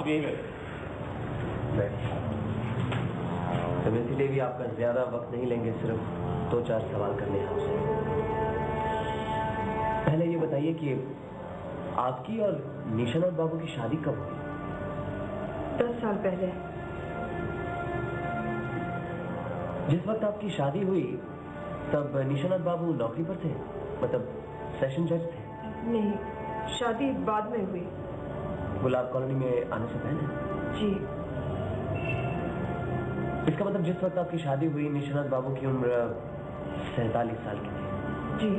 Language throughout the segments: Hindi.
आप यही बैठे। दमयंती देवी, आपका ज्यादा वक्त नहीं लेंगे, सिर्फ 2-4 सवाल करने हैं आपसे। पहले ये बताइए कि आपकी और निशानाथ बाबू की शादी कब हुई? 10 साल पहले। जिस वक्त आपकी शादी हुई तब निशानाथ बाबू नौकरी पर थे, मतलब सेशन जज थे? नहीं, शादी बाद में हुई। गुलाब कॉलोनी में आने से पहले? जी। इसका मतलब जिस वक्त आपकी शादी हुई निशानाथ बाबू की उम्र 47 साल की थी? जी।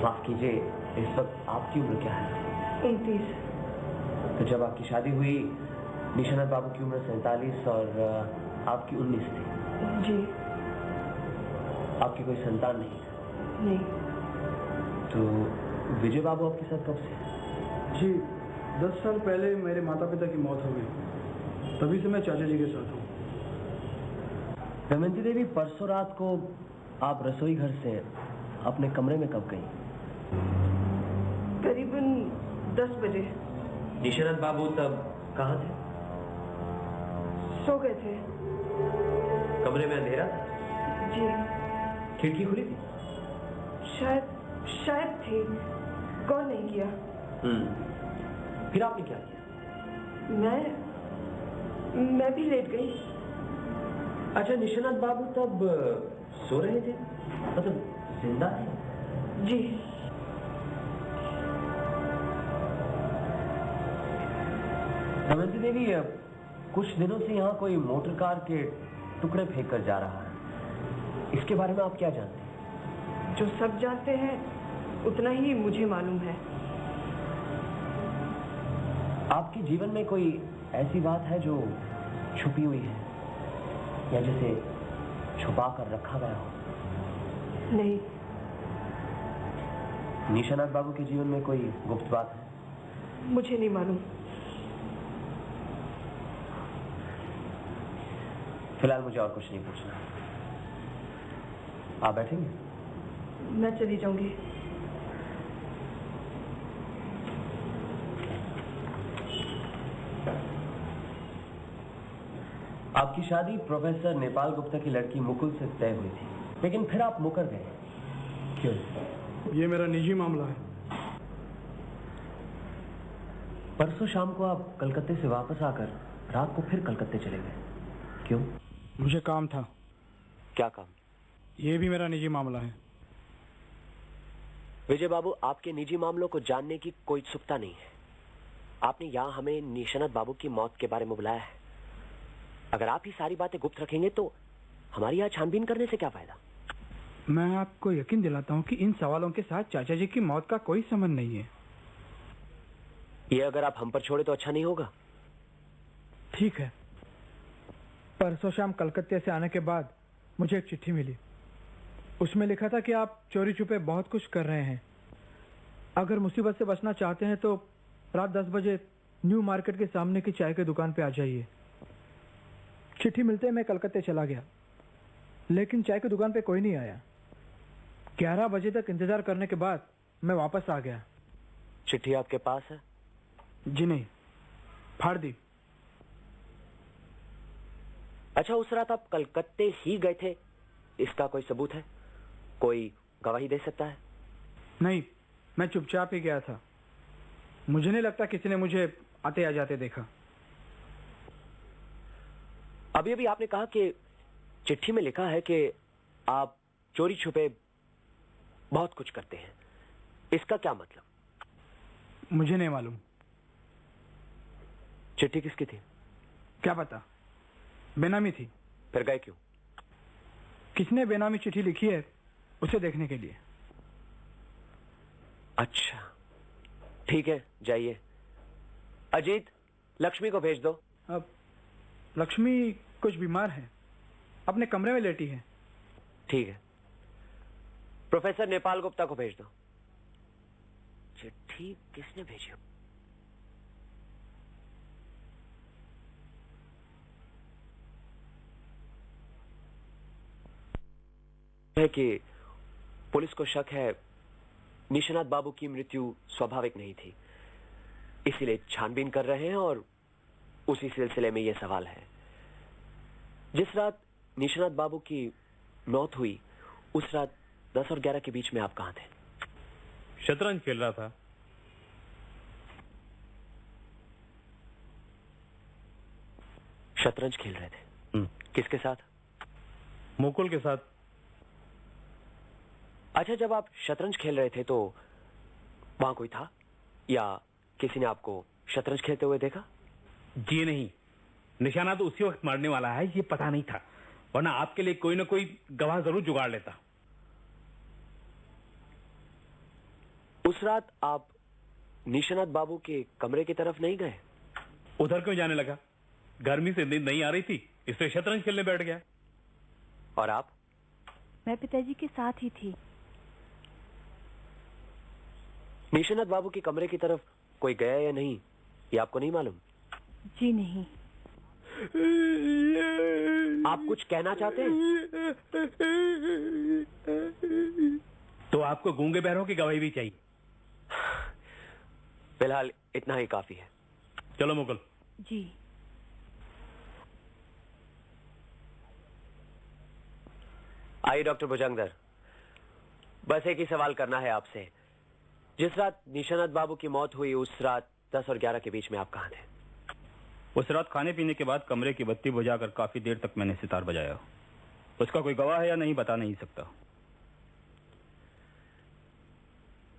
माफ कीजिए, इस वक्त आपकी उम्र क्या है? 29। तो जब आपकी शादी हुई निशानाथ बाबू की उम्र 47 और आपकी 19 थी? जी। आपकी कोई संतान नहीं? नहीं। तो विजय बाबू आपके साथ कब से? जी 10 साल पहले मेरे माता पिता की मौत हो गई, तभी से मैं चाचा जी के साथ हूँ। दमयंती देवी, परसों रात को आप रसोई घर से अपने कमरे में कब गई? करीबन 10 बजे। निशानाथ बाबू तब कहाँ थे? सो गए थे। कमरे में अंधेरा था? जी। खिड़की खुली थी? शायद थी, गौर नहीं किया। फिर आपने क्या किया? मैं भी लेट गई। अच्छा, निशानाथ बाबू तब सो रहे थे, मतलब जिंदा थे? जी। दमयंती देवी, कुछ दिनों से यहाँ कोई मोटर कार के टुकड़े फेंक कर जा रहा है, इसके बारे में आप क्या जानते हैं? जो सब जानते हैं उतना ही मुझे मालूम है। आपके जीवन में कोई ऐसी बात है जो छुपी हुई है या जिसे छुपा कर रखा गया हो? नहीं। निशानाथ बाबू के जीवन में कोई गुप्त बात है? मुझे नहीं मालूम। फिलहाल मुझे और कुछ नहीं पूछना। आप बैठेंगे? मैं चली जाऊंगी। आपकी शादी प्रोफेसर नेपाल गुप्ता की लड़की मुकुल से तय हुई थी, लेकिन फिर आप मुकर गए, क्यों? ये मेरा निजी मामला है। परसों शाम को आप कलकत्ते से वापस आकर रात को फिर कलकत्ते चले गए, क्यों? मुझे काम था। क्या काम? ये भी मेरा निजी मामला है। विजय बाबू, आपके निजी मामलों को जानने की कोई उत्सुकता नहीं है। आपने यहाँ हमें निशानाथ बाबू की मौत के बारे में बुलाया है। अगर आप ही सारी बातें गुप्त रखेंगे तो हमारी यहाँ छानबीन करने से क्या फायदा? मैं आपको यकीन दिलाता हूँ कि इन सवालों के साथ चाचा जी की मौत का कोई संबंध नहीं है। ये अगर आप हम पर छोड़े तो अच्छा नहीं होगा। ठीक है। परसों शाम कलकत्ते से आने के बाद मुझे एक चिट्ठी मिली। उसमें लिखा था कि आप चोरी छुपे बहुत कुछ कर रहे हैं। अगर मुसीबत से बचना चाहते हैं तो रात 10 बजे न्यू मार्केट के सामने की चाय की दुकान पे आ जाइए। चिट्ठी मिलते मैं कलकत्ते चला गया, लेकिन चाय की दुकान पे कोई नहीं आया। 11 बजे तक इंतजार करने के बाद मैं वापस आ गया। चिट्ठी आपके पास है? जी नहीं, फाड़ दी। अच्छा, उस रात आप कलकत्ते ही गए थे, इसका कोई सबूत है? कोई गवाही दे सकता है? नहीं, मैं चुपचाप ही गया था। मुझे नहीं लगता किसी ने मुझे आते या जाते देखा। अभी अभी आपने कहा कि चिट्ठी में लिखा है कि आप चोरी छुपे बहुत कुछ करते हैं, इसका क्या मतलब? मुझे नहीं मालूम। चिट्ठी किसकी थी? क्या पता, बेनामी थी। फिर गए क्यों? किसने बेनामी चिट्ठी लिखी है उसे देखने के लिए। अच्छा, ठीक है, जाइए। अजीत, लक्ष्मी को भेज दो। अब लक्ष्मी कुछ बीमार है, अपने कमरे में लेटी है। ठीक है। प्रोफेसर नेपाल गुप्ता को भेज दो। चिट्ठी किसने भेजी? है कि पुलिस को शक है निशानाथ बाबू की मृत्यु स्वाभाविक नहीं थी। इसीलिए छानबीन कर रहे हैं और उसी सिलसिले में यह सवाल है। जिस रात निशानाथ बाबू की मौत हुई उस रात 10 और 11 के बीच में आप कहां थे? शतरंज खेल रहा था। शतरंज खेल रहे थे? किसके साथ? मुकुल के साथ। अच्छा, जब आप शतरंज खेल रहे थे तो वहां कोई था या किसी ने आपको शतरंज खेलते हुए देखा? जी नहीं, निशाना तो उसी वक्त मारने वाला है ये पता नहीं था, वरना आपके लिए कोई ना कोई गवाह जरूर जुगाड़ लेता। उस रात आप निशानाथ बाबू के कमरे की तरफ नहीं गए? उधर क्यों जाने लगा? गर्मी से नींद नहीं आ रही थी इसलिए शतरंज खेलने बैठ गया। और आप? मैं पिताजी के साथ ही थी। निशानाथ बाबू के कमरे की तरफ कोई गया या नहीं ये आपको नहीं मालूम? जी नहीं। आप कुछ कहना चाहते हैं? तो आपको गूंगे बहरों की गवाही भी चाहिए? फिलहाल इतना ही काफी है। चलो मुकुल। जी। आइए डॉक्टर भुजंगधर, बस एक ही सवाल करना है आपसे। जिस रात निशानाथ बाबू की मौत हुई उस रात 10 और 11 के बीच में आप कहां थे? उस रात खाने पीने के बाद कमरे की बत्ती बुझाकर काफी देर तक मैंने सितार बजाया। उसका कोई गवाह है या नहीं बता नहीं सकता।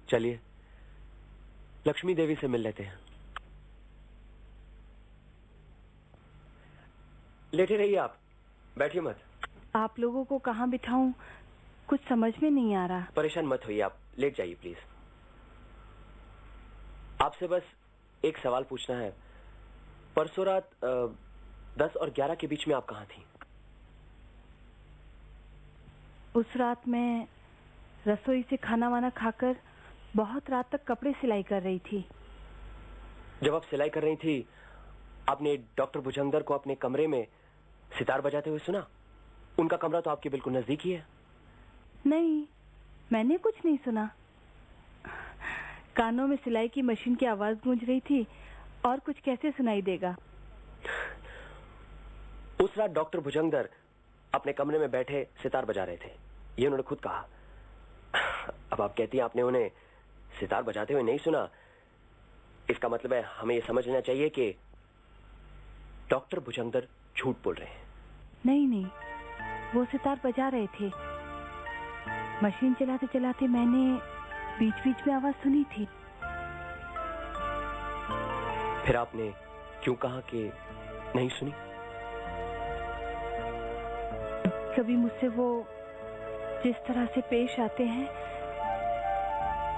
चलिए लक्ष्मी देवी से मिल लेते हैं। लेटे रहिए आप, बैठिए मत। आप लोगों को कहाँ बिठाऊं कुछ समझ में नहीं आ रहा। परेशान मत होइए, आप लेट जाइए प्लीज। आपसे बस एक सवाल पूछना है। परसों रात 10 और 11 के बीच में आप कहां थी? उस रात मैं रसोई से खाना वाना खाकर बहुत रात तक कपड़े सिलाई कर रही थी। जब आप सिलाई कर रही थी आपने डॉक्टर भुजंगधर को अपने कमरे में सितार बजाते हुए सुना? उनका कमरा तो आपके बिल्कुल नजदीक ही है। नहीं, मैंने कुछ नहीं सुना। कानों में सिलाई की मशीन की आवाज गूंज रही थी और कुछ कैसे सुनाई देगा। उस रात डॉक्टर भुजंगधर अपने कमरे में बैठे सितार बजा रहे थे, ये उन्होंने खुद कहा। अब आप कहती हैं आपने उन्हें सितार बजाते हुए नहीं सुना, इसका मतलब है हमें यह समझ लेना चाहिए कि डॉक्टर भुजंगधर झूठ बोल रहे हैं। नहीं नहीं, वो सितार बजा रहे थे। मशीन चलाते चलाते मैंने बीच बीच में आवाज सुनी थी। फिर आपने क्यों कहा कि नहीं सुनी? कभी मुझसे वो जिस तरह से पेश आते हैं।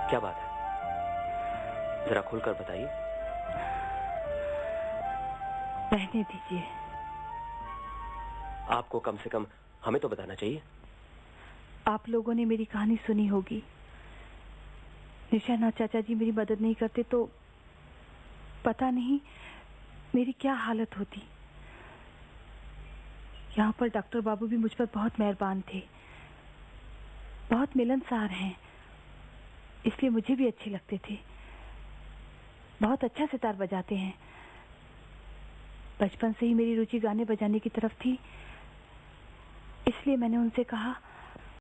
क्या बात है, जरा खुलकर बताइए। रहने दीजिए। आपको कम से कम हमें तो बताना चाहिए। आप लोगों ने मेरी कहानी सुनी होगी। निशानाथ चाचा जी मेरी मदद नहीं करते तो पता नहीं मेरी क्या हालत होती। यहाँ पर डॉक्टर बाबू भी मुझ पर बहुत मेहरबान थे, बहुत मिलनसार हैं, इसलिए मुझे भी अच्छे लगते थे। बहुत अच्छा सितार बजाते हैं। बचपन से ही मेरी रुचि गाने बजाने की तरफ थी, इसलिए मैंने उनसे कहा